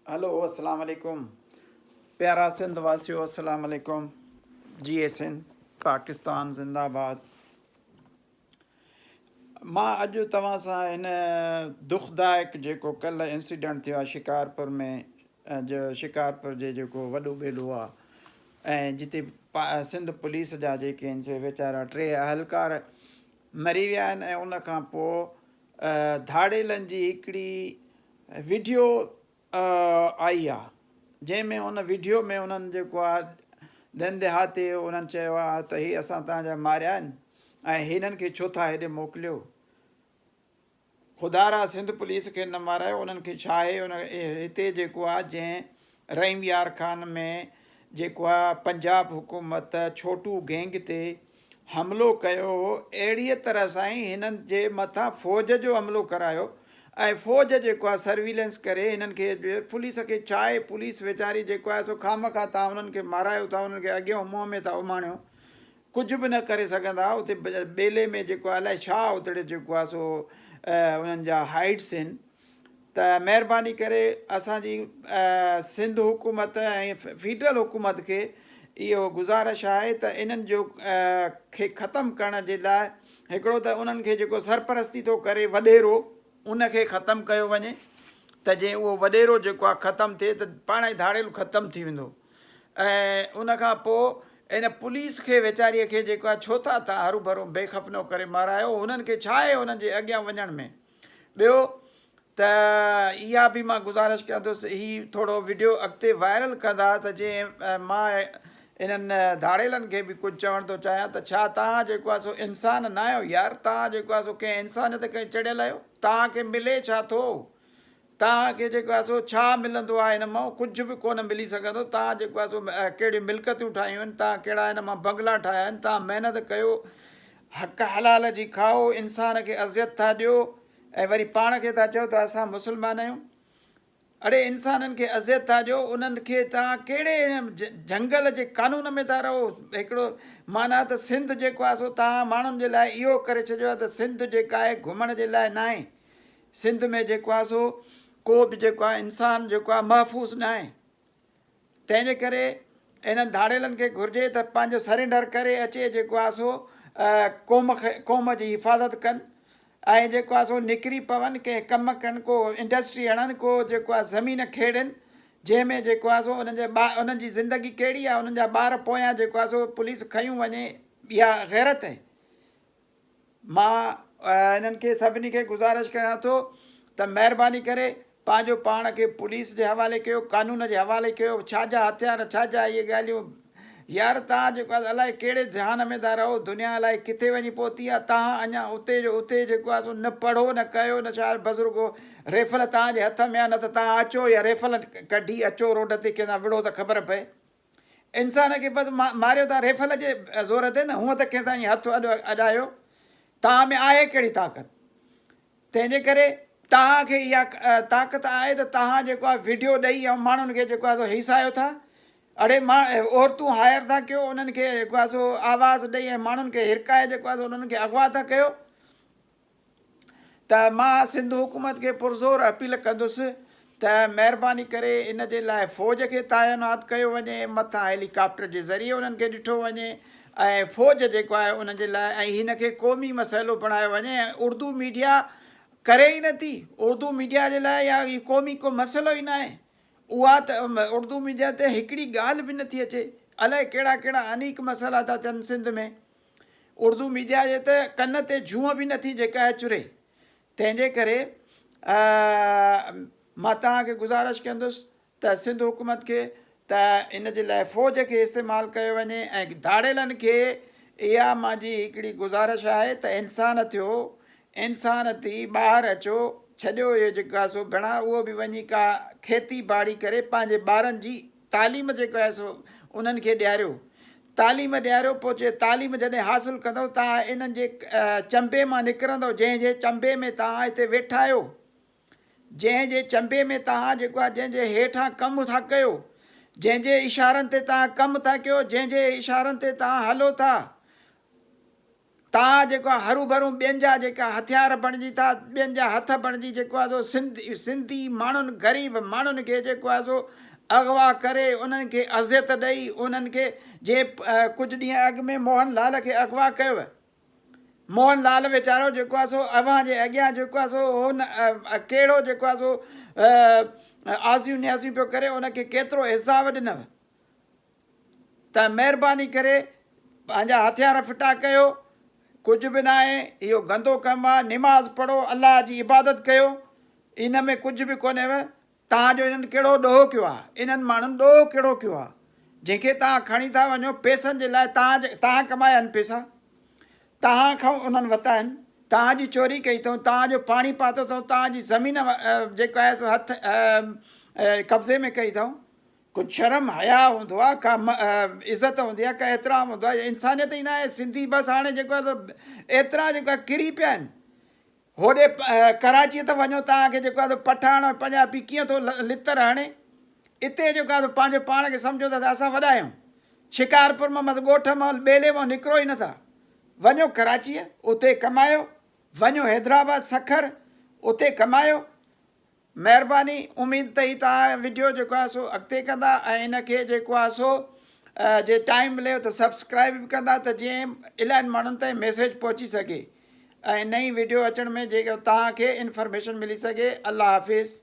Hello अस्सलाम वालेकुम प्यारा सिंध वासियों, अस्सलाम वालेकुम। जी सिंध पाकिस्तान जिंदाबाद। मां अॼु तव्हां सां हिन दुखदायक जेको कल्ह इंसिडेंट थियो आहे शिकारपुर में, शिकारपुर जे जेको वॾो ॿेड़ो आहे ऐं जिते सिंध पुलिस जा जेके आहिनि से वीचारा 3 अहलकार मरी विया आहिनि ऐं उन खां पोइ धाड़ेलनि जी हिकिड़ी वीडियो आई आहे, जंहिंमें उन वीडियो में उन्हनि जेको आहे धन देहाती उन्हनि चयो आहे त हीअ असां तव्हांजा मारिया आहिनि ऐं हिननि खे छो था हेॾे मोकिलियो। ख़ुदारा सिंध पुलिस खे न मारायो, उन्हनि खे छा आहे। उन हिते जेको आहे जंहिं रहीम यार खान में जेको आहे पंजाब हुकूमत छोटू गैंग ते हमिलो कयो हो, अहिड़ीअ तरह सां ई हिननि जे मथां फ़ौज जो हमिलो करायो ऐं फ़ौज जेको आहे सर्विलेंस करे हिननि खे, पुलिस खे छा आहे, पुलिस वीचारी जेको आहे सो खामखा तव्हां उन्हनि खे मारायो था, उन्हनि खे अॻियां मुंहं में था उमाणियो, कुझु बि न करे सघंदा। उते ॿेले में जेको आहे अलाए छा उते जेको आहे सो उन्हनि जा हाइट्स आहिनि। त महिरबानी करे असांजी सिंध हुकूमत ऐं फेडरल हुकूमत खे इहो गुज़ारिश आहे त इन्हनि जो खे ख़तमु करण जे लाइ हिकिड़ो त उन्हनि खे जेको सरपरस्ती थो करे वॾेरो, उनखे ख़तमु कयो वञे त जीअं उहो वॾेरो जेको आहे ख़तमु थिए त पाण ई धाड़ेल ख़तमु थी वेंदो। ऐं उनखां पोइ इन पुलिस खे वीचारीअ खे जेको आहे छो था तव्हां हरू भरू बेखफ़नो करे मारायो, हुननि खे छा आहे हुननि जे अॻियां वञण में। ॿियो त इहा बि मां गुज़ारिश कंदुसि, हीउ थोरो वीडियो अॻिते वायरल कंदा त जीअं मां इन्हनि धाड़ेलनि खे बि कुझु चवणु थो चाहियां त छा तव्हां जेको आहे सो इंसान न आहियो यार, तव्हां जेको आहे सो कंहिं इंसानियत खे चढ़ियल आहियो, तव्हांखे मिले छा थो, तव्हांखे जेको आहे सो छा मिलंदो आहे हिन मां, कुझु बि कोन मिली सघंदो। तव्हां जेको आहे सो कहिड़ियूं मिल्कतियूं ठाहियूं आहिनि, तव्हां कहिड़ा हिन मां बंगला ठाहिया आहिनि, तव्हां महिनत कयो, हक़ हलाल जी खाओ, इंसान खे अज़ियत था ॾियो ऐं वरी पाण खे था चओ त असां मुस्लमान आहियूं। अड़े इंसाननि खे अज़ियत था ॾियो, उन्हनि खे तव्हां कहिड़े झंगल जे कानून में था रहो। हिकिड़ो माना त सिंध जेको आहे सो तव्हां माण्हुनि जे लाइ इहो करे छॾियो आहे त सिंध जेका आहे घुमण जे लाइ न आहे। सिंध में जेको आहे सो को बि जेको आहे इंसानु जेको आहे महफ़ूज़ न आहे। तंहिंजे करे इन्हनि धाड़ेलनि खे घुरिजे त पंहिंजो सरेंडर करे अचे, जेको आहे सो क़ौम जी हिफ़ाज़त कनि ऐं जेको आहे सो निकिरी पवनि, कंहिं कमु कनि, को इंडस्ट्री हणनि, को जेको आहे ज़मीन खेड़नि, जंहिंमें जेको आहे सो उन्हनि जी ज़िंदगी कहिड़ी आहे, उन्हनि जा ॿार पोयां जेको आहे सो पुलिस खयूं वञे, इहा गैरत आहे। मां इन्हनि खे सभिनी खे गुज़ारिश कयां थो त महिरबानी करे पंहिंजो पाण खे पुलिस जे हवाले कयो, कानून जे हवाले कयो। छा जा हथियार, छा जा इहे ॻाल्हियूं यार, तव्हां जेको आहे अलाए कहिड़े जहान में था रहो, दुनिया अलाए किथे वञी पहुती आहे, तव्हां अञा उते जो उते जेको आहे सो न पढ़ो, न कयो, न छा बुज़ुर्गो रेफल तव्हांजे हथ में आहे, न त तव्हां अचो या रेफल कढी अचो रोड ते कंहिंसां विढ़ो त ख़बर पए। इंसान खे बसि मारियो था रेफल जे ज़ोर ते, न हूअं त कंहिंसां ईअं हथु अॾायो। तव्हां में आहे कहिड़ी ताक़त? तंहिंजे करे तव्हांखे इहा ताक़त आहे त तव्हां जेको आहे वीडियो ॾेई ऐं माण्हुनि खे जेको आहे सो हिसायो था। अड़े औरतूं हायर था कयो, उन्हनि खे जेको आहे सो आवाज़ु ॾेई ऐं माण्हुनि खे हिरकाए जेको आहे सो उन्हनि खे अगवा था कयो। त मां सिंध हुकूमत खे पुरज़ोर अपील कंदुसि त महिरबानी करे इन जे लाइ फ़ौज खे तइनात कयो वञे, मथां हेलीकॉप्टर जे ज़रिए उन्हनि खे ॾिठो वञे ऐं फ़ौज जेको आहे उन जे लाइ, ऐं हिन खे क़ौमी मसइलो बणायो वञे। ऐं उर्दू मीडिया करे ई नथी, उर्दू मीडिया जे लाइ या हीउ क़ौमी को मसइलो ई न आहे। उहा त उर्दू मीडिया ते हिकिड़ी ॻाल्हि बि नथी अचे, अलाए कहिड़ा कहिड़ा अनेक मसइला था थियनि सिंध में, उर्दू मीडिया जे त कन ते जूअं बि नथी जेका आहे चुरे। तंहिंजे करे मां तव्हांखे गुज़ारिश कंदुसि त सिंध हुकूमत खे त इन जे लाइ फ़ौज खे इस्तेमालु कयो वञे ऐं धाड़ेलनि खे इहा मुंहिंजी हिकिड़ी गुज़ारिश आहे त इंसान थियो, इंसान थी ॿाहिरि अचो, छॾियो इहो जेको आहे सो घणा, उहो बि वञी का खेती बाड़ी करे पंहिंजे ॿारनि जी तालीम जेको आहे सो उन्हनि खे ॾियारियो, तालीम ॾियारियो। पोइ चए तालीम जॾहिं हासिलु कंदव तव्हां इन्हनि जे चंबे मां निकिरंदव, जंहिंजे चंबे में तव्हां हिते वेठा आहियो, जंहिंजे चंबे में तव्हां जेको आहे जंहिंजे हेठां कमु था कयो, जंहिंजे इशारनि ते तव्हां कमु था कयो, जंहिंजे इशारनि ते तव्हां हलो था, तव्हां जेको आहे हरू भरू ॿियनि जा जेका हथियार बणिजी था, ॿियनि जा हथ बणिजी जेको आहे सो सिंधी माण्हुनि ग़रीब माण्हुनि खे जेको आहे सो अगवा करे उन्हनि खे अज़ियत ॾेई उन्हनि खे कुझु ॾींहं अॻु में मोहन लाल खे अगवा कयो। मोहन लाल वीचारो जेको आहे सो अव्हां जे अॻियां जेको आहे सो हुन कहिड़ो जेको आहे सो आसियूं न्यासियूं पियो करे, उनखे केतिरो हिसाब ॾिनव। त महिरबानी करे पंहिंजा हथियार फिटा कयो, कुझु बि न आहे, इहो गंदो कमु आहे। निमाज़ पढ़ो, अलाह जी इबादत कयो, इन में कुझु बि कोन्हेव। तव्हांजो इन्हनि कहिड़ो ॾोहो कयो आहे, इन्हनि माण्हुनि ॾोहो कहिड़ो कयो आहे जंहिंखे तव्हां खणी था वञो पैसनि जे लाइ। तव्हां कमाया आहिनि पैसा, तव्हां खां उन्हनि वरिता आहिनि, तव्हांजी चोरी कई अथऊं, तव्हांजो पाणी पातो अथऊं, तव्हांजी ज़मीन जेका आहे सो हथ कब्ज़े में कई अथऊं। कुझु शर्म हया हूंदो आहे, का इज़त हूंदी आहे, का एतिराम हूंदो आहे, इंसानियत ई न आहे। सिंधी बसि हाणे जेको आहे सो एतिरा जेको आहे किरी पिया आहिनि। होॾे कराची त वञो, तव्हांखे जेको आहे पठान पंजाबी कीअं थो लितर हणे, हिते जेको आहे पंहिंजो पाण खे सम्झो था त असां वॾा आहियूं। शिकारपुर मां मतिलबु ॻोठ मां ॿेले मां निकिरो ई नथा। वञो कराचीअ, उते कमायो, वञो हैदराबाद सखर, उते कमायो। महिरबानी, उमेदु त ही तव्हां वीडियो जेको आहे सो अॻिते कंदा ऐं इनखे जेको आहे सो जे टाइम मिलेव त सब्सक्राइब बि कंदा, त जीअं इलाही माण्हुनि ताईं मैसेज पहुची सघे ऐं नई वीडियो अचण में जेको तव्हांखे इंफॉर्मेशन मिली सघे। अल्लाह हाफ़िज़।